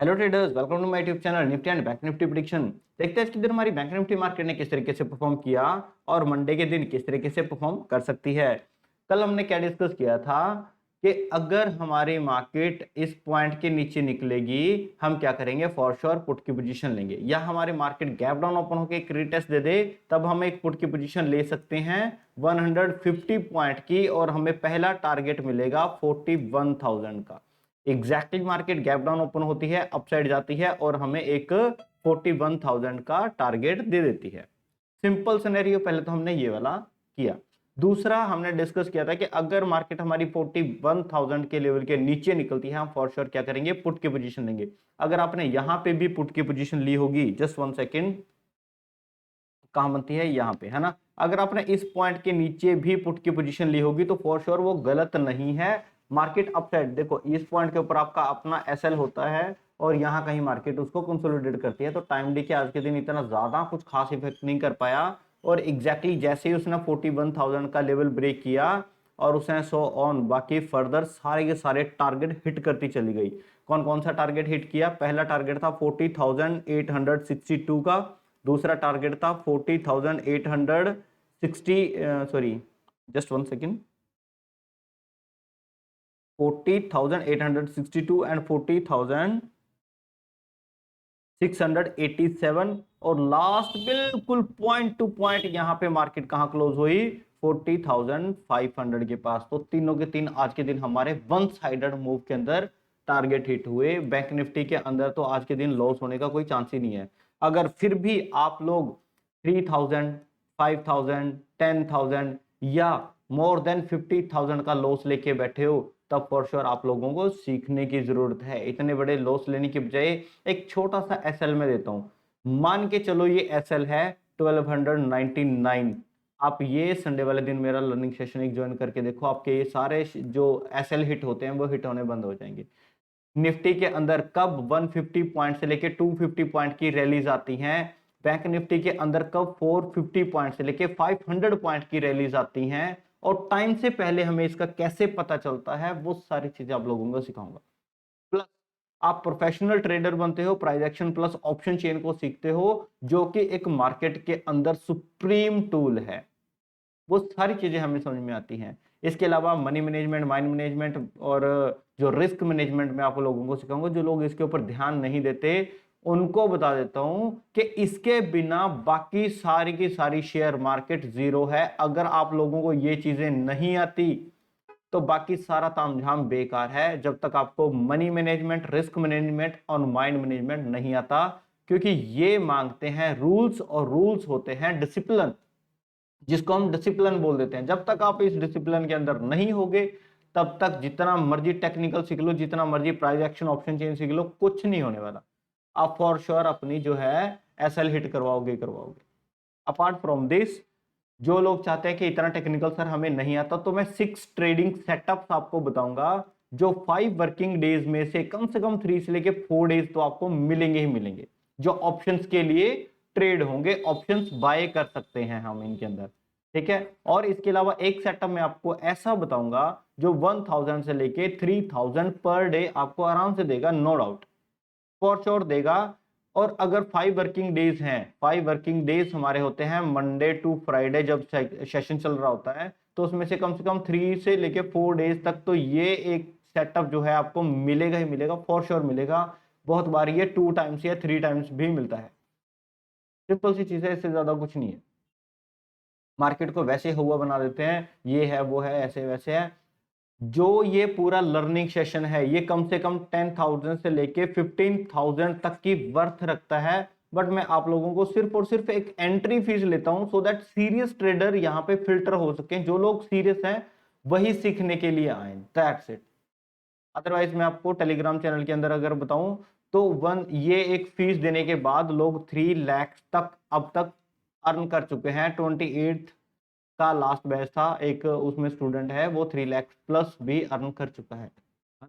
Hello traders, welcome to my YouTube channel Nifty and bank Nifty prediction. देखते हैं इसके दिन हमारी बैंक निफ्टी मार्केट ने किस तरीके से परफॉर्म किया और मंडे के दिन किस तरीके से परफॉर्म कर सकती है। कल हमने क्या डिस्कस किया था कि अगर हमारी मार्केट इस पॉइंट के नीचे निकलेगी हम क्या करेंगे, फॉर श्योर पुट की पोजीशन लेंगे, या हमारी मार्केट गैप डाउन ओपन होकर एक रीटेस्ट दे दे तब हम एक पुट की पोजीशन ले सकते हैं 150 पॉइंट की, और हमें पहला टारगेट मिलेगा 41,000 का। Exactly market gap down open होती है, अपसाइड जाती है और हमें एक 41,000 का टारगेट दे देती है। सिंपल सिनेरियो पहले तो हमने ये वाला किया। दूसरा हमने डिस्कस किया था कि अगर मार्केट हमारी 41,000 के लेवल के नीचे निकलती है हम फॉर श्योर क्या करेंगे, पुट की पोजीशन लेंगे। अगर आपने यहां पे भी पुट की पोजीशन ली होगी, जस्ट 1 सेकेंड, कहां बनती है, यहां पे है ना। अगर आपने इस पॉइंट के नीचे भी पुट की पोजीशन ली होगी तो फॉर श्योर वो गलत नहीं है। मार्केट अपसाइड, देखो इस पॉइंट के ऊपर आपका अपना एसएल होता है और यहां कहीं मार्केट उसको कंसोलिडेट करती है, तो टाइम डे के आज के दिन इतना ज्यादा कुछ खास इफेक्ट नहीं कर पाया। और एग्जैक्टली जैसे ही उसने 41,000 का लेवल ब्रेक किया और उसने सो ऑन बाकी फर्दर सारे के सारे टारगेट हिट करती चली गई। कौन कौन सा टारगेट हिट किया? पहला टारगेट था 40,862 का, दूसरा टारगेट था 40,860 सॉरी जस्ट 1 सेकेंड, 40,862 एंड 40,687, और लास्ट बिल्कुल पॉइंट टू पॉइंट यहां पे मार्केट कहां क्लोज हुई, 40,500 के पास। तो तीनों के तीन आज के दिन हमारे वन साइडेड मूव के अंदर टारगेट हिट हुए। बैंक निफ्टी के अंदर तो आज के दिन लॉस होने का कोई चांस ही नहीं है। अगर फिर भी आप लोग 3,000, 5,000, 10,000 या मोर देन 50,000 का लॉस लेके बैठे हो तब फॉर श्योर आप लोगों को सीखने की जरूरत है। इतने बड़े लॉस लेने की बजाय एक छोटा सा एसएल में देता हूं। मान के चलो ये एसएल है 1299। आप ये संडे वाले दिन मेरा लर्निंग सेशन एक ज्वाइन करके देखो, आपके ये सारे जो एसएल हिट होते हैं वो हिट होने बंद हो जाएंगे। निफ्टी के अंदर कब 150 पॉइंट से लेके 250 पॉइंट की रैलीज आती हैं, बैंक निफ्टी के अंदर कब 450 पॉइंट से लेके 500 पॉइंट की रैलीज आती हैं, और टाइम से पहले हमें इसका कैसे पता चलता है, वो सारी चीजें आप लोगों को सिखाऊंगा। प्लस आप प्रोफेशनल ट्रेडर बनते हो, price action plus option chain को सीखते हो, जो कि एक मार्केट के अंदर सुप्रीम टूल है। वो सारी चीजें हमें समझ में आती हैं। इसके अलावा मनी मैनेजमेंट, माइंड मैनेजमेंट और जो रिस्क मैनेजमेंट में आप लोगों को सिखाऊंगा। जो लोग इसके ऊपर ध्यान नहीं देते उनको बता देता हूं कि इसके बिना बाकी सारी की सारी शेयर मार्केट जीरो है। अगर आप लोगों को ये चीजें नहीं आती तो बाकी सारा तामझाम बेकार है, जब तक आपको मनी मैनेजमेंट, रिस्क मैनेजमेंट और माइंड मैनेजमेंट नहीं आता, क्योंकि ये मांगते हैं रूल्स, और रूल्स होते हैं डिसिप्लिन, जिसको हम डिसिप्लिन बोल देते हैं। जब तक आप इस डिसिप्लिन के अंदर नहीं होगे तब तक जितना मर्जी टेक्निकल सीख लो, जितना मर्जी प्राइस एक्शन ऑप्शन चेन सीख लो, कुछ नहीं होने वाला। आप फॉर श्योर अपनी जो है एसएल हिट करवाओगे करवाओगे। अपार्ट फ्रॉम दिस, जो लोग चाहते हैं कि इतना टेक्निकल सर हमें नहीं आता, तो मैं 6 ट्रेडिंग सेटअप्स आपको बताऊंगा जो 5 वर्किंग डेज में से कम 3 से लेके 4 डेज तो आपको मिलेंगे ही मिलेंगे, जो ऑप्शंस के लिए ट्रेड होंगे। ऑप्शंस बाय कर सकते हैं हम इनके अंदर, ठीक है। और इसके अलावा एक सेटअप में आपको ऐसा बताऊंगा जो 1000 से लेके 3000 पर डे आपको आराम से देगा, नो डाउट, फॉर श्योर देगा। और अगर 5 वर्किंग डेज हैं, 5 वर्किंग डेज हमारे होते हैं मंडे टू फ्राइडे, जब सेशन चल रहा होता है, तो उसमें से कम 3 से लेके 4 डेज तक तो ये एक सेटअप जो है आपको मिलेगा ही मिलेगा, फॉर श्योर मिलेगा। बहुत बार ये 2 टाइम्स या 3 टाइम्स भी मिलता है। सिंपल सी चीज है, इससे ज्यादा कुछ नहीं है। मार्केट को वैसे हुआ बना देते हैं, ये है वो है ऐसे वैसे है। जो ये पूरा लर्निंग सेशन है ये कम से कम 10,000 से लेके 15,000 तक की वर्थ रखता है, बट मैं आप लोगों को सिर्फ और सिर्फ एक एंट्री फीस लेता हूं सो दैट सीरियस ट्रेडर यहां पे फिल्टर हो सके। जो लोग सीरियस हैं वही सीखने के लिए आए, दैट्स इट। अदरवाइज मैं आपको टेलीग्राम चैनल के अंदर अगर बताऊं तो ये एक फीस देने के बाद लोग 3 लाख तक अब तक अर्न कर चुके हैं। 28 का लास्ट बैच था, एक उसमें स्टूडेंट है वो 3 लाख प्लस भी अर्न कर चुका है ना,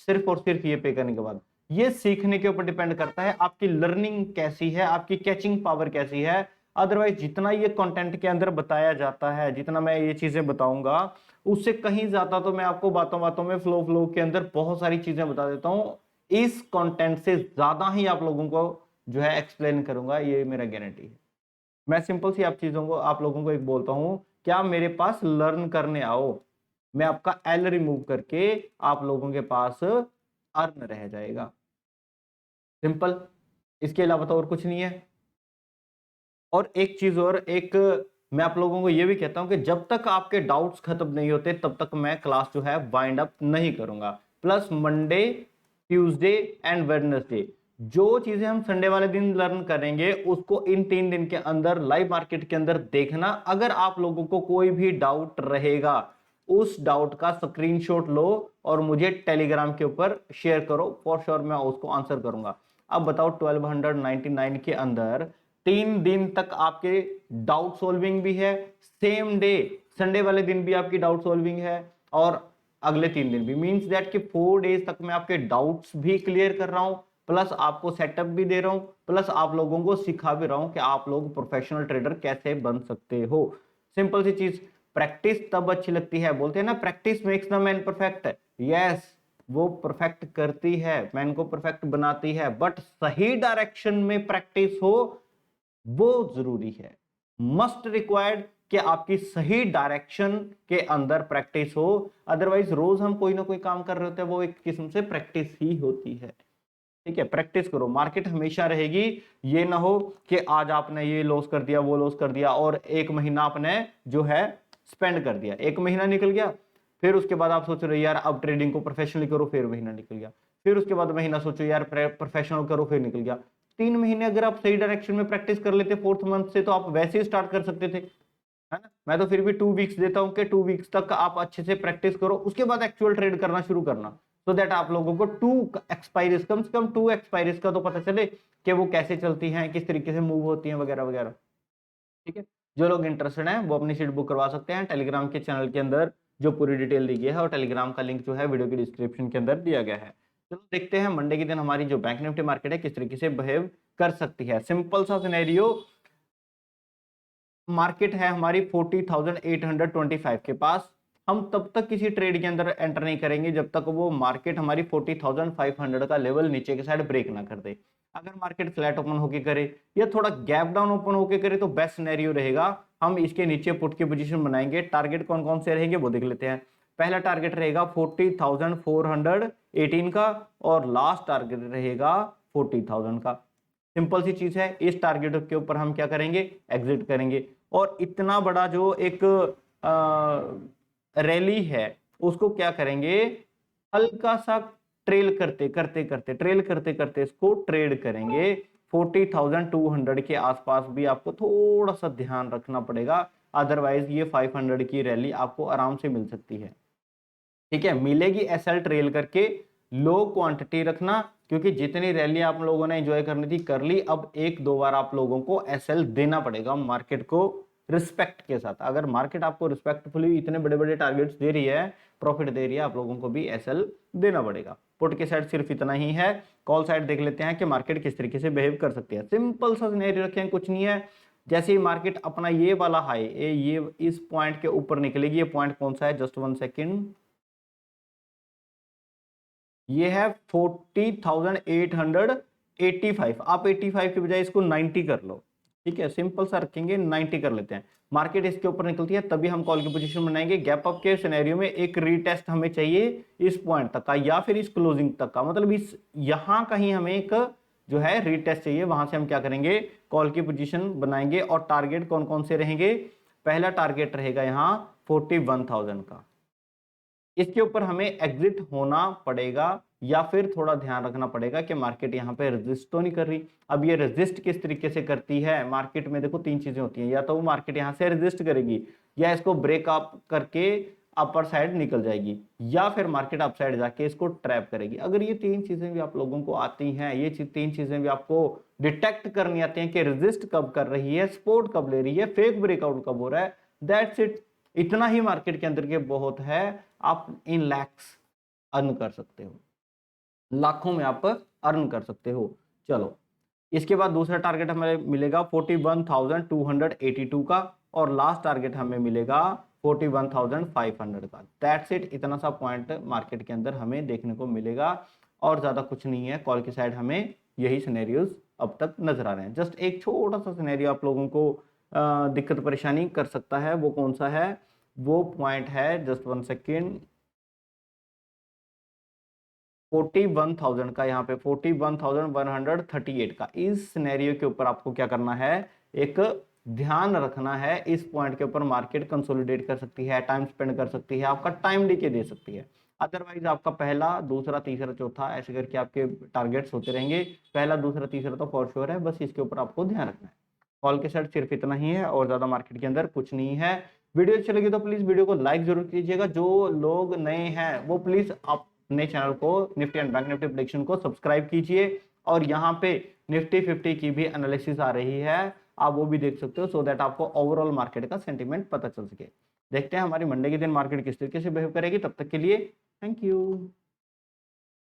सिर्फ और सिर्फ ये पे करने के बाद। ये सीखने के ऊपर डिपेंड करता है आपकी लर्निंग कैसी है, आपकी कैचिंग पावर कैसी है। अदरवाइज जितना ये कंटेंट के अंदर बताया जाता है, जितना मैं ये चीजें बताऊंगा, उससे कहीं ज्यादा तो मैं आपको बातों बातों में फ्लो के अंदर बहुत सारी चीजें बता देता हूं। इस कंटेंट से ज्यादा ही आप लोगों को जो है एक्सप्लेन करूंगा, ये मेरा गारंटी है। मैं सिंपल सी आप चीजों को आप लोगों को एक बोलता हूं, क्या मेरे पास लर्न करने आओ, मैं आपका एल रिमूव करके आप लोगों के पास अर्न रह जाएगा, सिंपल। इसके अलावा तो और कुछ नहीं है। और एक चीज और, एक मैं आप लोगों को ये भी कहता हूं कि जब तक आपके डाउट्स खत्म नहीं होते तब तक मैं क्लास जो है वाइंड अप नहीं करूंगा। Plus Monday, Tuesday and Wednesday जो चीजें हम संडे वाले दिन लर्न करेंगे उसको इन 3 दिन के अंदर लाइव मार्केट के अंदर देखना। अगर आप लोगों को कोई भी डाउट रहेगा, उस डाउट का स्क्रीनशॉट लो और मुझे टेलीग्राम के ऊपर शेयर करो, फॉर श्योर मैं उसको आंसर करूंगा। अब बताओ 1299 के अंदर 3 दिन तक आपके डाउट सॉल्विंग भी है, सेम डे संडे वाले दिन भी आपकी डाउट सॉल्विंग है, और अगले 3 दिन भी, मींस दैट कि 4 डेज तक मैं आपके डाउट्स भी क्लियर कर रहा हूं, प्लस आपको सेटअप भी दे रहा हूं, प्लस आप लोगों को सिखा भी रहा हूं कि आप लोग प्रोफेशनल ट्रेडर कैसे बन सकते हो। सिंपल सी चीज, प्रैक्टिस तब अच्छी लगती है, बोलते हैं ना practice makes the man perfect. Yes, वो परफेक्ट करती है, मैन को परफेक्ट बनाती है, बट सही डायरेक्शन में प्रैक्टिस हो वो जरूरी है, मस्ट रिक्वायर्ड कि आपकी सही डायरेक्शन के अंदर प्रैक्टिस हो। अदरवाइज रोज हम कोई ना कोई काम कर रहे होते हैं, वो एक किस्म से प्रैक्टिस ही होती है। ठीक है, प्रैक्टिस करो, मार्केट हमेशा रहेगी। ये ना हो कि आज आपने ये लॉस कर दिया, वो लॉस कर दिया, और 1 महीना आपने जो है स्पेंड कर दिया, 1 महीना निकल गया, फिर उसके बाद आप सोच रहे हो यार अब ट्रेडिंग को प्रोफेशनली करो, फिर महीना निकल गया, फिर उसके बाद महीना सोचो यार प्रोफेशनल करो, फिर निकल गया। 3 महीने अगर आप सही डायरेक्शन में प्रैक्टिस कर लेते 4th मंथ से, तो आप वैसे ही स्टार्ट कर सकते थे, है ना। मैं तो फिर भी 2 वीक्स देता हूं कि 2 वीक्स तक आप अच्छे से प्रैक्टिस करो, उसके बाद एक्चुअल ट्रेड करना शुरू करना, सो दैट आप लोगों को 2 एक्सपायरीज, कम से कम 2 एक्सपायरीज का तो पता चले कि वो कैसे चलती हैं, किस तरीके से मूव होती हैं, वगैरह वगैरह। ठीक है, जो लोग इंटरेस्टेड हैं वो अपनी सीट बुक करवा सकते हैं टेलीग्राम के चैनल के अंदर, जो पूरी डिटेल दी गई है, और टेलीग्राम का लिंक जो है वीडियो की डिस्क्रिप्शन के अंदर दिया गया है। चलो देखते हैं मंडे के दिन हमारी जो बैंक निफ्टी मार्केट है किस तरीके से बिहेव कर सकती है। सिंपल सा सिनेरियो, मार्केट है हमारी 40,825 के पास, हम तब तक किसी ट्रेड के अंदर एंटर नहीं करेंगे जब तक वो मार्केट हमारी 40,500 का लेवल नीचे के साइड ब्रेक ना कर दे। अगर मार्केट फ्लैट ओपन होके करे या थोड़ा गैप डाउन ओपन होके करे तो बेस्ट सिनेरियो रहेगा, हम इसके नीचे पुट की पोजीशन बनाएंगे। टारगेट कौन कौन से रहेंगे वो देख लेते हैं। पहला टारगेट रहेगा 40,418 का, और लास्ट टारगेट रहेगा 40,000 का। सिंपल सी चीज है, इस टारगेट के ऊपर हम क्या करेंगे, एग्जिट करेंगे। और इतना बड़ा जो एक रैली है उसको क्या करेंगे, हल्का सा ट्रेल करते करते इसको ट्रेड करेंगे। 40,200 के आसपास भी आपको थोड़ा सा ध्यान रखना पड़ेगा, अदरवाइज ये 500 की रैली आपको आराम से मिल सकती है। ठीक है, मिलेगी एसएल ट्रेल करके, लो क्वांटिटी रखना, क्योंकि जितनी रैली आप लोगों ने एंजॉय करनी थी कर ली, अब 1-2 बार आप लोगों को एसएल देना पड़ेगा मार्केट को रिस्पेक्ट के साथ। अगर मार्केट आपको रिस्पेक्टफुली इतने बड़े बड़े टारगेट्स दे रही है, प्रॉफिट दे रही है, आप लोगों को भी एसएल देना पड़ेगा। पुट के साइड सिर्फ इतना ही है, कॉल साइड देख लेते हैं कि मार्केट किस तरीके से बिहेव कर सकती है। सिंपल सा सिनेरियो रखें, कुछ नहीं है, जैसे ही मार्केट अपना ये वाला हाई, ये इस पॉइंट के ऊपर निकलेगी, ये पॉइंट कौन सा है, जस्ट 1 सेकेंड, ये है 40,885। आप 85 के बजाय इसको 90 कर लो। ठीक है, सिंपल सा रखेंगे, 90 कर लेते हैं। मार्केट इसके ऊपर निकलती है तभी हम कॉल की पोजीशन बनाएंगे। गैप अप के सिनेरियो में एक रीटेस्ट हमें चाहिए इस पॉइंट तक का, या फिर इस क्लोजिंग तक का, मतलब इस यहां कहीं हमें एक जो है रीटेस्ट चाहिए, वहां से हम क्या करेंगे, कॉल की पोजीशन बनाएंगे। और टारगेट कौन कौन से रहेंगे, पहला टारगेट रहेगा यहाँ 41,000 का, इसके ऊपर हमें एग्जिट होना पड़ेगा, या फिर थोड़ा ध्यान रखना पड़ेगा कि मार्केट यहाँ पे रेजिस्ट तो नहीं कर रही। अब ये रेजिस्ट किस तरीके से करती है, मार्केट में देखो 3 चीजें होती हैं, या तो वो मार्केट यहाँ से रेजिस्ट करेगी, या इसको ब्रेकअप करके अपर साइड निकल जाएगी, या फिर मार्केट अप साइड जाके इसको ट्रैप करेगी। अगर ये 3 चीजें भी आप लोगों को आती हैं, ये 3 चीजें भी आपको डिटेक्ट करनी आती हैं कि रेजिस्ट कब कर रही है, सपोर्ट कब ले रही है, फेक ब्रेकआउट कब हो रहा है, दैट्स इट। इतना ही मार्केट के अंदर के बहुत है, आप इन लैक्स अर्न कर सकते हो, लाखों में आप अर्न कर सकते हो। चलो, इसके बाद दूसरा टारगेट हमें मिलेगा 41,282 का, और लास्ट टारगेट हमें मिलेगा 41,500 का। दैट्स इट, इतना सा पॉइंट मार्केट के अंदर हमें देखने को मिलेगा। और ज्यादा कुछ नहीं है। कॉल की साइड हमें यही सिनेरियोज अब तक नजर आ रहे हैं। जस्ट एक छोटा सा सिनेरियो आप लोगों को दिक्कत परेशानी कर सकता है, वो कौन सा है, वो पॉइंट है, जस्ट 1 सेकेंड, 41,000 का, यहाँ पे 41,138 का। इस सिनेरियो के ऊपर आपको क्या करना है, एक ध्यान रखना है। इस पॉइंट के ऊपर मार्केट कंसोलिडेट कर सकती है, टाइम स्पेंड कर सकती है, आपका टाइम डीके दे सकती है। अदरवाइज आपका पहला, दूसरा, तीसरा, चौथा ऐसे करके आपके टारगेट्स होते रहेंगे। पहला, दूसरा, तीसरा तो फॉर श्योर है, बस इसके ऊपर आपको ध्यान रखना है। कॉल के साइड सिर्फ इतना ही है और ज्यादा मार्केट के अंदर कुछ नहीं है। वीडियो अच्छी लगी तो प्लीज वीडियो को लाइक जरूर कीजिएगा। जो लोग नए हैं वो प्लीज अपने चैनल को, Nifty and bank Nifty prediction को सब्सक्राइब कीजिए। और यहाँ पे निफ्टी 50 की भी एनालिसिस आ रही है, आप वो भी देख सकते हो, सो दैट आपको ओवरऑल मार्केट का सेंटीमेंट पता चल सके। देखते हैं हमारी मंडे के दिन मार्केट किस तरीके से बिहेव करेगी। तब तक के लिए थैंक यू।